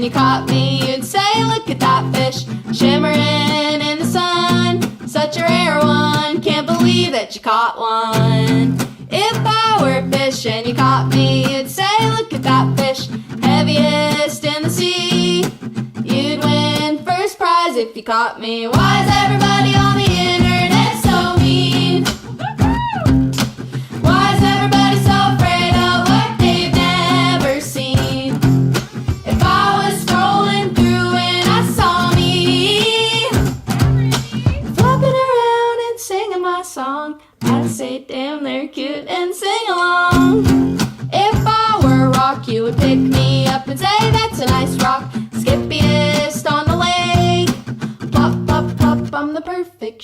you caught me, you'd say, look at that fish, shimmering in the sun. Such a rare one, can't believe that you caught one. If I were a fish and you caught me, you'd say, look at that fish, heaviest in the sea. You'd win first prize if you caught me. Why is everybody on the internet so mean? Why is everybody so afraid of what they've never seen? If I was strolling through and I saw me flopping around and singing my song, I'd say, damn, they're cute, and sing along. If I were a rock, you would pick me up and say, that's a nice rock, skippiest on the lake. Plop, plop, plop, I'm the perfect